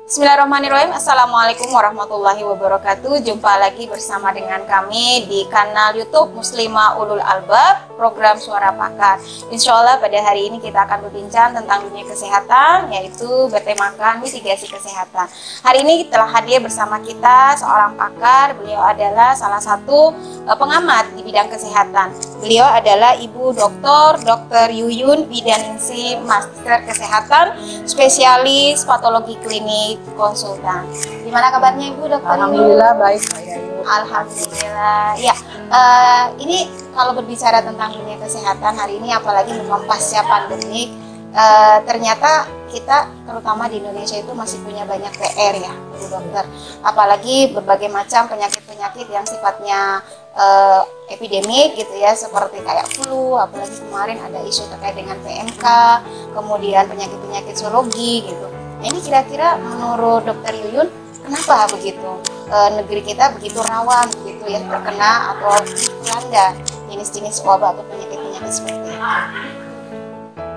Bismillahirrahmanirrahim. Assalamualaikum warahmatullahi wabarakatuh. Jumpa lagi bersama dengan kami di kanal YouTube Muslimah Ulul Albab, program Suara Pakar. Insya Allah pada hari ini kita akan berbincang tentang dunia kesehatan, yaitu bertemakan mitigasi kesehatan. Hari ini telah hadir bersama kita seorang pakar. Beliau adalah salah satu pengamat di bidang kesehatan. Beliau adalah Ibu Dr. Yuyun Widianingsih, Master Kesehatan, spesialis patologi klinik konsultan. Gimana kabarnya Ibu Dokter? Alhamdulillah baik Pak Yayu. Alhamdulillah. Ya, ini kalau berbicara tentang dunia kesehatan hari ini, apalagi memang pasca pandemik, ternyata kita terutama di Indonesia itu masih punya banyak PR ya, Bu Dokter. Apalagi berbagai macam penyakit-penyakit yang sifatnya epidemik gitu ya, seperti kayak flu, apalagi kemarin ada isu terkait dengan PMK, kemudian penyakit-penyakit zoologi gitu. Ini kira-kira menurut Dokter Yuyun, kenapa begitu negeri kita begitu rawan begitu ya terkena atau dilanda jenis-jenis wabah atau penyakit-penyakit seperti itu?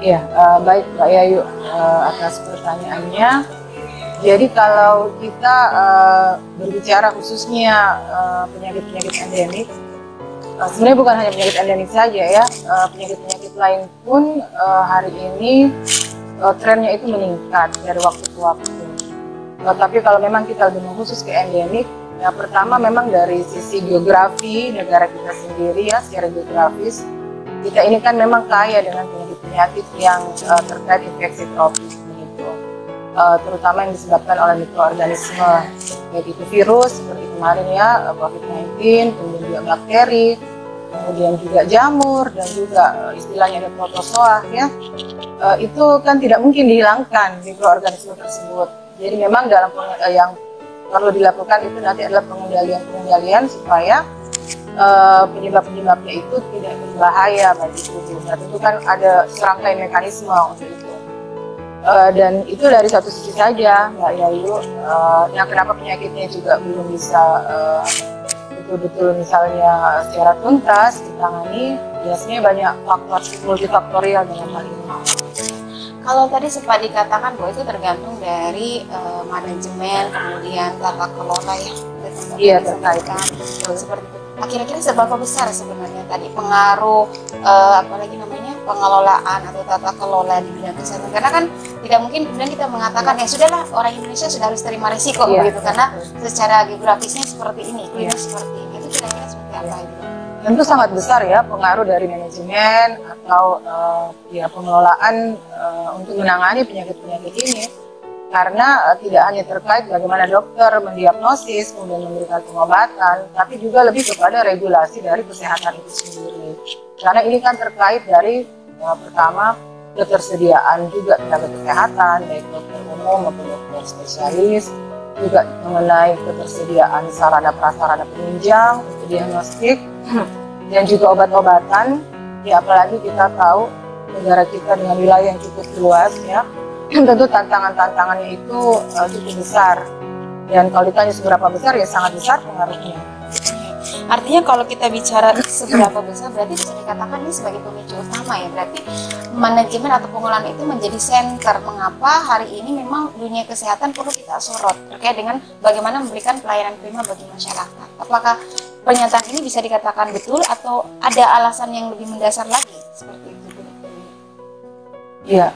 Iya, baik Mbak Yayu atas pertanyaannya. Jadi kalau kita berbicara khususnya penyakit-penyakit endemik, sebenarnya bukan hanya penyakit endemik saja ya, penyakit-penyakit lain pun hari ini trennya itu meningkat dari waktu ke waktu. Tapi kalau memang kita lebih khusus ke endemik, ya pertama memang dari sisi geografi negara kita sendiri ya, secara geografis kita ini kan memang kaya dengan penyakit-penyakit yang terkait infeksi tropis begitu, terutama yang disebabkan oleh mikroorganisme, baik itu virus seperti kemarin ya COVID-19, kemudian juga bakteri, kemudian juga jamur, dan juga istilahnya ada protozoa ya. Itu kan tidak mungkin dihilangkan mikroorganisme tersebut. Jadi memang dalam yang perlu dilakukan itu nanti adalah pengendalian supaya penyebab-penyebabnya itu tidak berbahaya bagi tubuh. Nah, tentu kan ada serangkaian mekanisme untuk itu. Dan itu dari satu sisi saja, Mbak Yayu. Yang kenapa penyakitnya juga belum bisa betul-betul misalnya secara tuntas ditangani, biasanya banyak faktor multifaktorial dalam hal ini. Kalau tadi sempat dikatakan bahwa itu tergantung dari manajemen, kemudian tata kelola ya. Iya, terkait seperti itu. Nah, kira-kira seberapa besar sebenarnya tadi pengaruh apalagi namanya pengelolaan atau tata kelola di bidang kesehatan? Karena kan tidak mungkin kemudian kita mengatakan ya sudahlah orang Indonesia sudah harus terima risiko begitu, karena secara geografisnya seperti ini, klinik seperti ini. Itu kira-kira seperti apa itu? Tentu sangat besar ya pengaruh dari manajemen atau ya pengelolaan untuk menangani penyakit-penyakit ini, karena tidak hanya terkait bagaimana dokter mendiagnosis kemudian memberikan pengobatan, tapi juga lebih kepada regulasi dari kesehatan itu sendiri. Karena ini kan terkait dari pertama ketersediaan juga tenaga kesehatan, baik dokter umum maupun dokter spesialis, juga mengenai ketersediaan sarana prasarana penunjang untuk diagnostik dan juga obat-obatan. Ya apalagi kita tahu negara kita dengan wilayah yang cukup luas ya, tentu tantangannya itu cukup besar, dan kalau ditanya seberapa besar ya sangat besar pengaruhnya. Artinya kalau kita bicara seberapa besar, berarti bisa dikatakan ini sebagai pemicu utama ya. Berarti manajemen atau pengelolaan itu menjadi center mengapa hari ini memang dunia kesehatan perlu kita sorot terkait dengan bagaimana memberikan pelayanan prima bagi masyarakat. Apakah pernyataan ini bisa dikatakan betul atau ada alasan yang lebih mendasar lagi seperti itu? Ya,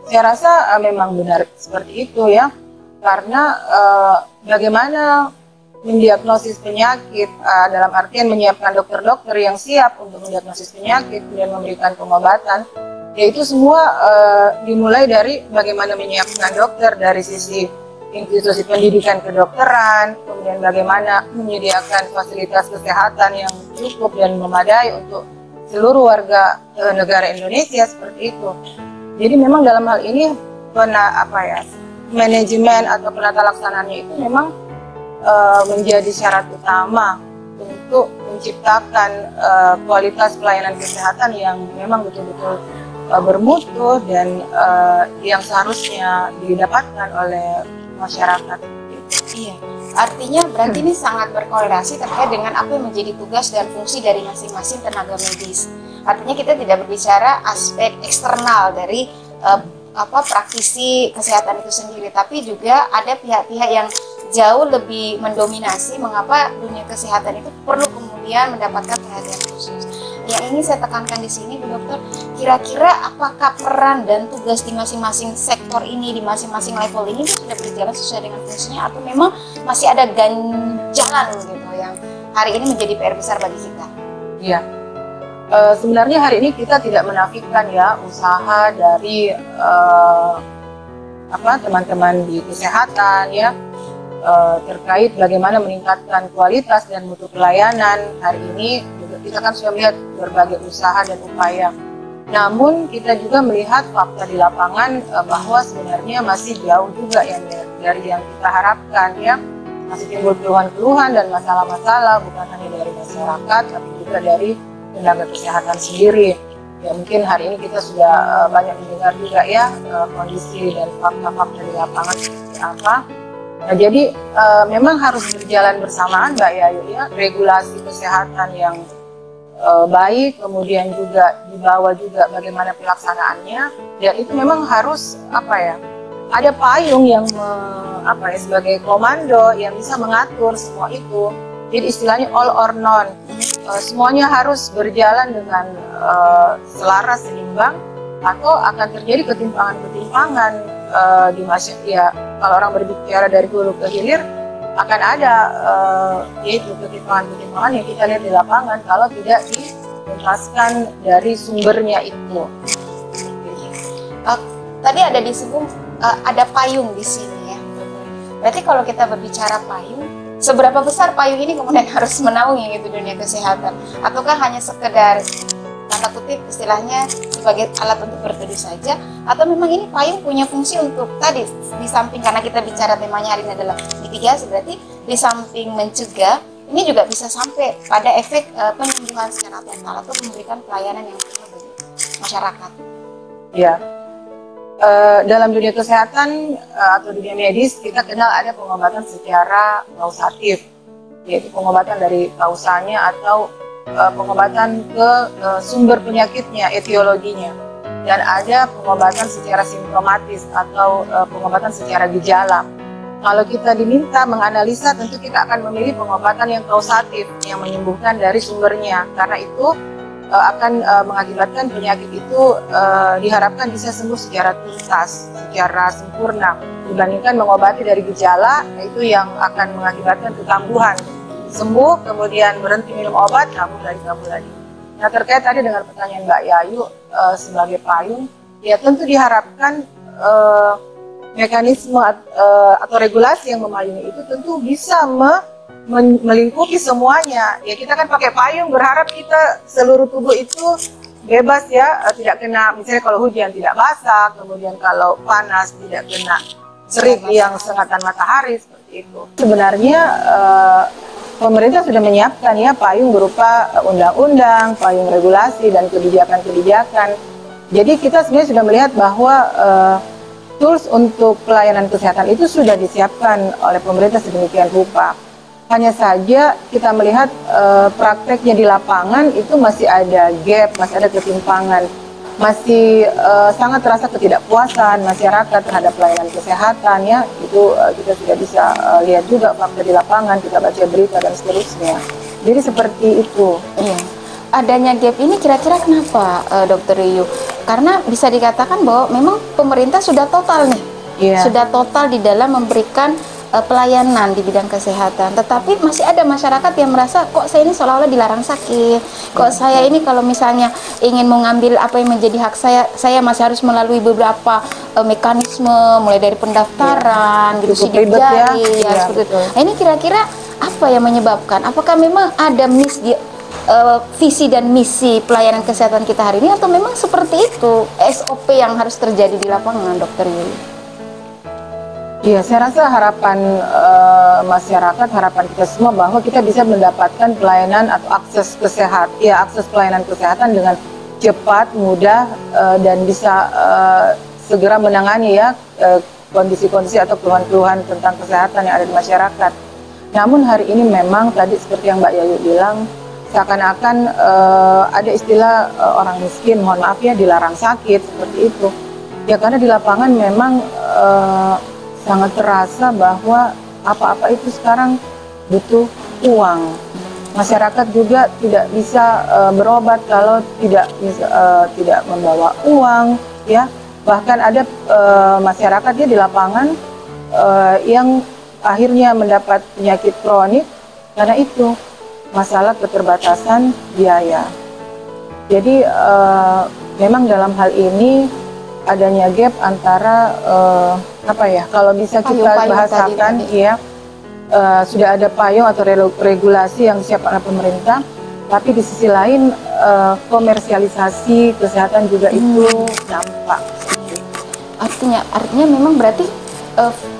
saya rasa memang benar seperti itu ya, karena bagaimana mendiagnosis penyakit dalam artian menyiapkan dokter-dokter yang siap untuk mendiagnosis penyakit dan memberikan pengobatan, yaitu semua dimulai dari bagaimana menyiapkan dokter dari sisi institusi pendidikan kedokteran, kemudian bagaimana menyediakan fasilitas kesehatan yang cukup dan memadai untuk seluruh warga negara Indonesia seperti itu. Jadi memang dalam hal ini manajemen atau penata laksanaannya itu memang menjadi syarat utama untuk menciptakan kualitas pelayanan kesehatan yang memang betul-betul bermutu dan yang seharusnya didapatkan oleh masyarakat. Iya, Artinya berarti ini sangat berkorelasi terkait dengan apa yang menjadi tugas dan fungsi dari masing-masing tenaga medis. Artinya kita tidak berbicara aspek eksternal dari praktisi kesehatan itu sendiri, tapi juga ada pihak-pihak yang jauh lebih mendominasi mengapa dunia kesehatan itu perlu kemudian mendapatkan perhatian khusus. Yang ingin saya tekankan di sini, Bu Dokter, kira-kira apakah peran dan tugas di masing-masing sektor ini, di masing-masing level ini sudah berjalan sesuai dengan fungsinya, atau memang masih ada ganjalan gitu yang hari ini menjadi PR besar bagi kita? Iya. Sebenarnya hari ini kita tidak menafikan ya usaha dari teman-teman di kesehatan ya terkait bagaimana meningkatkan kualitas dan mutu pelayanan. Hari ini kita kan sudah melihat berbagai usaha dan upaya. Namun kita juga melihat fakta di lapangan bahwa sebenarnya masih jauh juga yang dari yang kita harapkan ya. Masih timbul keluhan-keluhan dan masalah-masalah bukan hanya dari masyarakat tapi juga dari tenaga kesehatan sendiri. Ya mungkin hari ini kita sudah banyak mendengar juga ya kondisi dan fakta-fakta di lapangan seperti apa. Nah jadi memang harus berjalan bersamaan Mbak Yayu ya, regulasi kesehatan yang baik, kemudian juga dibawa juga bagaimana pelaksanaannya, dan itu memang harus ada payung yang sebagai komando yang bisa mengatur semua itu. Jadi istilahnya all or none, semuanya harus berjalan dengan selaras, seimbang, atau akan terjadi ketimpangan-ketimpangan di masyarakat. Ya, kalau orang berbicara dari hulu ke hilir akan ada yaitu ketimpangan-ketimpangan yang kita lihat di lapangan kalau tidak dituntaskan dari sumbernya itu. Tadi ada disebut ada payung di sini ya. Berarti kalau kita berbicara payung, seberapa besar payung ini kemudian harus menaungi gitu dunia kesehatan? Ataukah hanya sekedar tanda kutip istilahnya sebagai alat untuk berteduh saja, atau memang ini payung punya fungsi untuk tadi di samping, karena kita bicara temanya hari ini adalah mitigasi, berarti di samping mencegah ini juga bisa sampai pada efek penyembuhan secara total atau memberikan pelayanan yang benar bagi masyarakat. Ya, dalam dunia kesehatan atau dunia medis kita kenal ada pengobatan secara kausatif, yaitu pengobatan dari kausalnya atau pengobatan ke sumber penyakitnya, etiologinya, dan ada pengobatan secara simptomatis atau pengobatan secara gejala. Kalau kita diminta menganalisa, tentu kita akan memilih pengobatan yang kausatif, yang menyembuhkan dari sumbernya, karena itu akan mengakibatkan penyakit itu diharapkan bisa sembuh secara tuntas, secara sempurna, dibandingkan mengobati dari gejala, itu yang akan mengakibatkan kekambuhan. Sembuh, kemudian berhenti minum obat, kambuh lagi. Nah, terkait tadi dengan pertanyaan Mbak Yayu sebagai payung, ya tentu diharapkan mekanisme atau regulasi yang memayungi itu tentu bisa melingkupi semuanya. Ya kita kan pakai payung, berharap kita seluruh tubuh itu bebas ya, tidak kena, misalnya kalau hujan tidak basah, kemudian kalau panas tidak kena terik yang sengatan matahari, seperti itu. Sebenarnya pemerintah sudah menyiapkan ya payung berupa undang-undang, payung regulasi, dan kebijakan-kebijakan. Jadi kita sebenarnya sudah melihat bahwa tools untuk pelayanan kesehatan itu sudah disiapkan oleh pemerintah sedemikian rupa. Hanya saja kita melihat prakteknya di lapangan itu masih ada gap, masih ada ketimpangan, masih sangat terasa ketidakpuasan masyarakat terhadap pelayanan kesehatan ya. Itu kita sudah bisa lihat juga fakta di lapangan, kita baca berita dan seterusnya. Jadi seperti itu. Iya. Adanya gap ini kira-kira kenapa, Dokter Yuyu? Karena bisa dikatakan bahwa memang pemerintah sudah total nih, sudah total di dalam memberikan pelayanan di bidang kesehatan, tetapi masih ada masyarakat yang merasa kok saya ini seolah-olah dilarang sakit, kok saya ini kalau misalnya ingin mengambil apa yang menjadi hak saya masih harus melalui beberapa mekanisme, mulai dari pendaftaran, gitu, sidik jari, ya, seperti itu. Nah, ini kira-kira apa yang menyebabkan? Apakah memang ada miss di visi dan misi pelayanan kesehatan kita hari ini, atau memang seperti itu SOP yang harus terjadi di lapangan, Dokter Yuyu? Iya, saya rasa harapan masyarakat, harapan kita semua bahwa kita bisa mendapatkan pelayanan atau akses pelayanan kesehatan dengan cepat, mudah, dan bisa segera menangani ya kondisi-kondisi atau keluhan-keluhan tentang kesehatan yang ada di masyarakat. Namun hari ini memang tadi seperti yang Mbak Yayu bilang, seakan-akan ada istilah orang miskin, mohon maaf ya, dilarang sakit seperti itu. Ya karena di lapangan memang sangat terasa bahwa apa-apa itu sekarang butuh uang. Masyarakat juga tidak bisa berobat kalau tidak membawa uang, ya. Bahkan ada masyarakat di lapangan yang akhirnya mendapat penyakit kronik karena itu masalah keterbatasan biaya. Jadi memang dalam hal ini adanya gap antara kalau bisa kita bahasakan ya, sudah ada payung atau regulasi yang disiapkan oleh pemerintah, tapi di sisi lain komersialisasi kesehatan juga itu nampak. Artinya memang berarti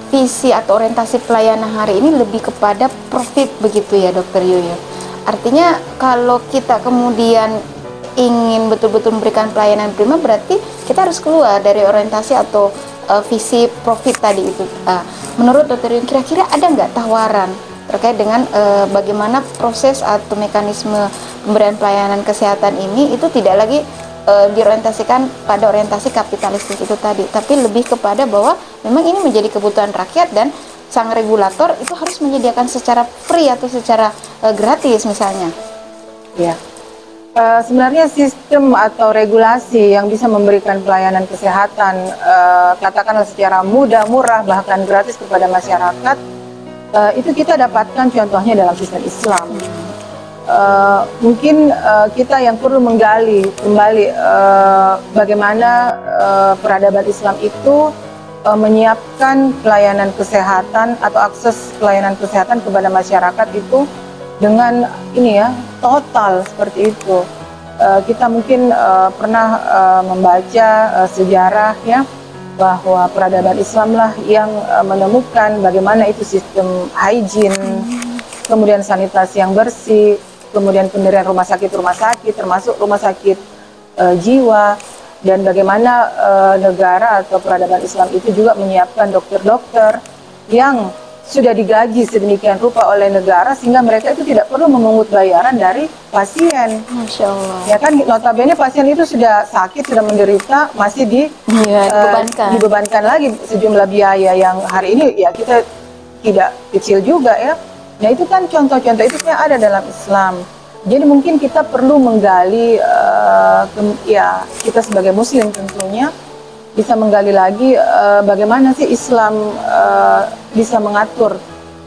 visi atau orientasi pelayanan hari ini lebih kepada profit begitu ya Dokter Yuyu. Artinya kalau kita kemudian ingin betul-betul memberikan pelayanan prima, berarti kita harus keluar dari orientasi atau visi profit tadi itu. Menurut Dokter Yuyu, kira-kira ada nggak tawaran terkait dengan bagaimana proses atau mekanisme pemberian pelayanan kesehatan ini itu tidak lagi diorientasikan pada orientasi kapitalistik itu tadi, tapi lebih kepada bahwa memang ini menjadi kebutuhan rakyat dan sang regulator itu harus menyediakan secara free atau secara gratis misalnya. Ya, sebenarnya sistem atau regulasi yang bisa memberikan pelayanan kesehatan katakanlah secara mudah, murah, bahkan gratis kepada masyarakat, itu kita dapatkan contohnya dalam sistem Islam. Mungkin kita yang perlu menggali kembali bagaimana peradaban Islam itu menyiapkan pelayanan kesehatan atau akses pelayanan kesehatan kepada masyarakat itu dengan ini ya, total seperti itu. Kita mungkin pernah membaca sejarah ya, bahwa peradaban Islam lah yang menemukan bagaimana itu sistem hygiene, kemudian sanitasi yang bersih, kemudian pendirian rumah sakit termasuk rumah sakit jiwa, dan bagaimana negara atau peradaban Islam itu juga menyiapkan dokter-dokter yang sudah digaji sedemikian rupa oleh negara sehingga mereka itu tidak perlu memungut bayaran dari pasien. Masya Allah. Ya kan, notabene pasien itu sudah sakit, sudah menderita, masih dibebankan lagi sejumlah biaya yang hari ini ya kita tidak kecil juga ya. Nah itu kan contoh-contoh itu yang ada dalam Islam. Jadi mungkin kita perlu menggali, ya kita sebagai Muslim tentunya bisa menggali lagi bagaimana sih Islam bisa mengatur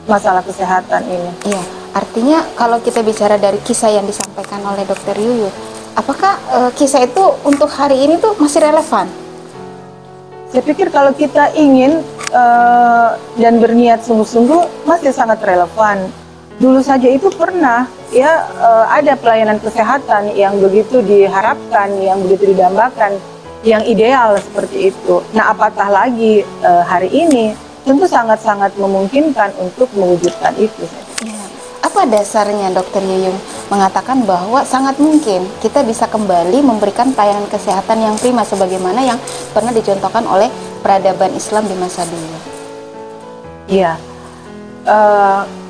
masalah kesehatan ini. Iya, artinya kalau kita bicara dari kisah yang disampaikan oleh Dokter Yuyu, apakah kisah itu untuk hari ini tuh masih relevan? Saya pikir kalau kita ingin dan berniat sungguh-sungguh masih sangat relevan. Dulu saja itu pernah ya ada pelayanan kesehatan yang begitu diharapkan, yang begitu didambakan, yang ideal seperti itu. Nah, apatah lagi hari ini tentu sangat-sangat memungkinkan untuk mewujudkan itu. Ya. Apa dasarnya Dokter Yuyung mengatakan bahwa sangat mungkin kita bisa kembali memberikan pelayanan kesehatan yang prima sebagaimana yang pernah dicontohkan oleh peradaban Islam di masa dulu? Iya,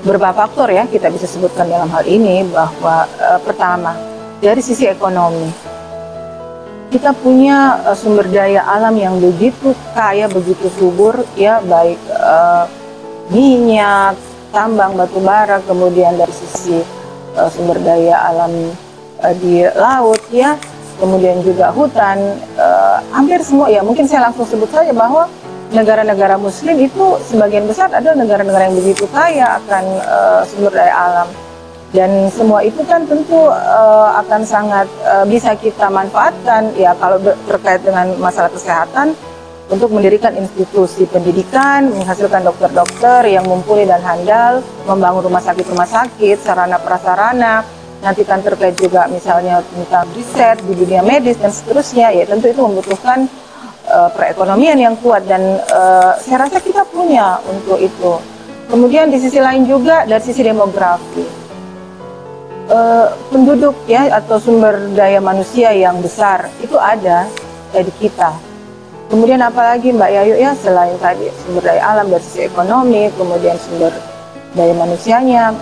beberapa faktor ya kita bisa sebutkan dalam hal ini, bahwa pertama dari sisi ekonomi kita punya sumber daya alam yang begitu kaya, begitu subur ya, baik minyak, tambang, batu bara, kemudian dari sisi sumber daya alam di laut ya, kemudian juga hutan, hampir semua ya. Mungkin saya langsung sebut saja bahwa negara-negara Muslim itu sebagian besar adalah negara-negara yang begitu kaya akan sumber daya alam, dan semua itu kan tentu akan sangat bisa kita manfaatkan ya kalau terkait dengan masalah kesehatan, untuk mendirikan institusi pendidikan, menghasilkan dokter-dokter yang mumpuni dan handal, membangun rumah sakit, sarana prasarana, nanti kan terkait juga misalnya tentang riset di dunia medis dan seterusnya, ya tentu itu membutuhkan perekonomian yang kuat, dan saya rasa kita punya untuk itu. Kemudian di sisi lain juga dari sisi demografi, penduduk ya atau sumber daya manusia yang besar itu ada di kita. Kemudian apalagi Mbak Yayu ya, selain tadi sumber daya alam dari sisi ekonomi, kemudian sumber daya manusianya.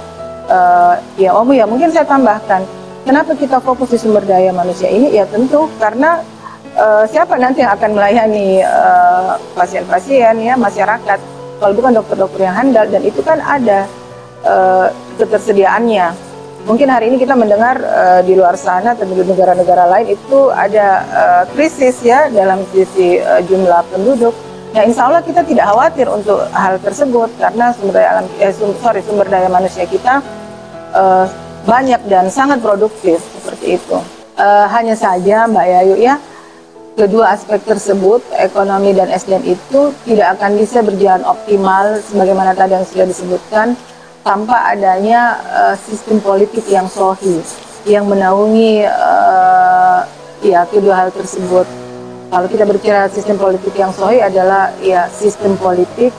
Ya Om, ya mungkin saya tambahkan, kenapa kita fokus di sumber daya manusia ini? Ya tentu karena siapa nanti yang akan melayani pasien-pasien, ya masyarakat, kalau bukan dokter-dokter yang handal, dan itu kan ada ketersediaannya. Mungkin hari ini kita mendengar di luar sana atau di negara-negara lain itu ada krisis ya dalam sisi jumlah penduduk. Nah, insya Allah kita tidak khawatir untuk hal tersebut karena sumber daya manusia kita banyak dan sangat produktif seperti itu. Hanya saja Mbak Yayu ya, kedua aspek tersebut, ekonomi dan SDM itu tidak akan bisa berjalan optimal sebagaimana tadi yang sudah disebutkan tanpa adanya sistem politik yang sahih yang menaungi ya kedua hal tersebut. Kalau kita berbicara sistem politik yang sahih adalah ya sistem politik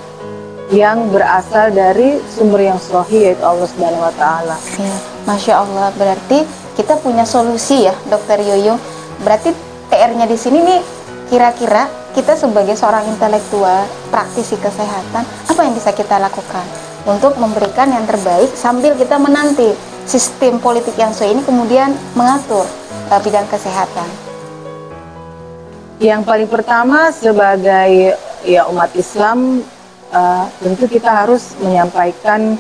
yang berasal dari sumber yang sahih, yaitu Allah Subhanahu wa Ta'ala. Ya, Masya Allah, berarti kita punya solusi ya, Dokter Yuyung. Berarti PR-nya di sini nih, kira-kira kita sebagai seorang intelektual, praktisi kesehatan, apa yang bisa kita lakukan untuk memberikan yang terbaik sambil kita menanti sistem politik yang sahih ini kemudian mengatur bidang kesehatan? Yang paling pertama sebagai ya umat Islam, tentu kita harus menyampaikan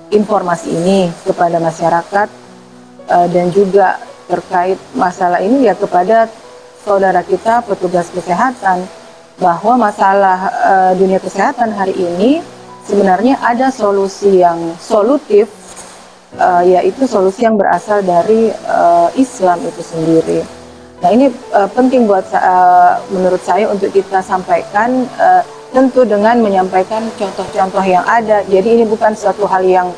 informasi ini kepada masyarakat dan juga terkait masalah ini ya kepada saudara kita petugas kesehatan, bahwa masalah dunia kesehatan hari ini sebenarnya ada solusi yang solutif, yaitu solusi yang berasal dari Islam itu sendiri. Nah, ini penting buat menurut saya untuk kita sampaikan, tentu dengan menyampaikan contoh-contoh yang ada. Jadi ini bukan suatu hal yang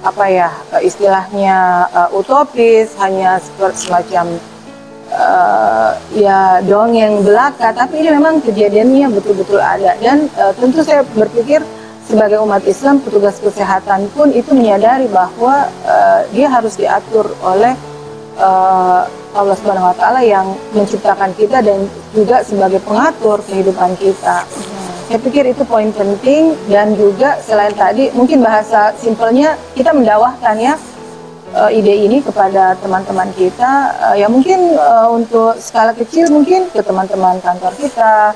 apa ya istilahnya utopis, hanya semacam ya dongeng belaka, tapi ini memang kejadiannya betul-betul ada. Dan tentu saya berpikir sebagai umat Islam, petugas kesehatan pun itu menyadari bahwa dia harus diatur oleh Allah Subhanahu wa Ta'ala yang menciptakan kita dan juga sebagai pengatur kehidupan kita. Saya pikir itu poin penting. Dan juga selain tadi, mungkin bahasa simpelnya kita mendakwahkan ya ide ini kepada teman-teman kita, ya mungkin untuk skala kecil mungkin ke teman-teman kantor kita,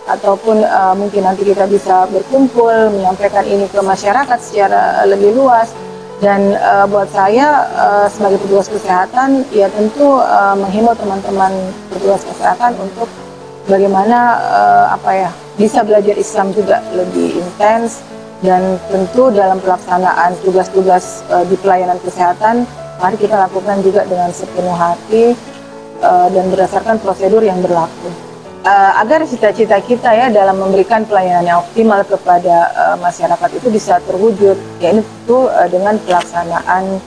ataupun mungkin nanti kita bisa berkumpul menyampaikan ini ke masyarakat secara lebih luas. Dan buat saya sebagai petugas kesehatan, ya tentu menghimbau teman-teman petugas kesehatan untuk bagaimana apa ya bisa belajar Islam juga lebih intens, dan tentu dalam pelaksanaan tugas-tugas di pelayanan kesehatan mari kita lakukan juga dengan sepenuh hati dan berdasarkan prosedur yang berlaku. Agar cita-cita kita ya dalam memberikan pelayanan yang optimal kepada masyarakat itu bisa terwujud, ya ini tentu dengan pelaksanaan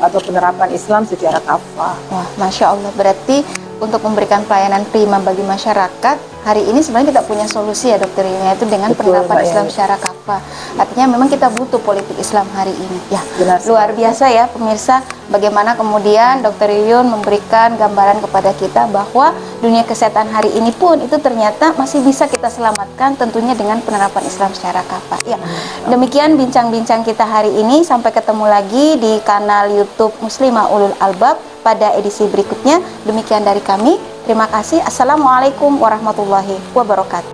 atau penerapan Islam secara kafah. Wah, Masya Allah, berarti untuk memberikan pelayanan prima bagi masyarakat, hari ini sebenarnya kita punya solusi ya Dokter Yuyung, yaitu dengan penerapan Islam secara kafah. Artinya memang kita butuh politik Islam hari ini. Ya, luar biasa ya pemirsa, bagaimana kemudian Dokter Yuyung memberikan gambaran kepada kita bahwa dunia kesehatan hari ini pun itu ternyata masih bisa kita selamatkan tentunya dengan penerapan Islam secara kafah. Ya, demikian bincang-bincang kita hari ini, sampai ketemu lagi di kanal YouTube Muslimah Ulul Albab pada edisi berikutnya. Demikian dari kami. Terima kasih. Assalamualaikum warahmatullahi wabarakatuh.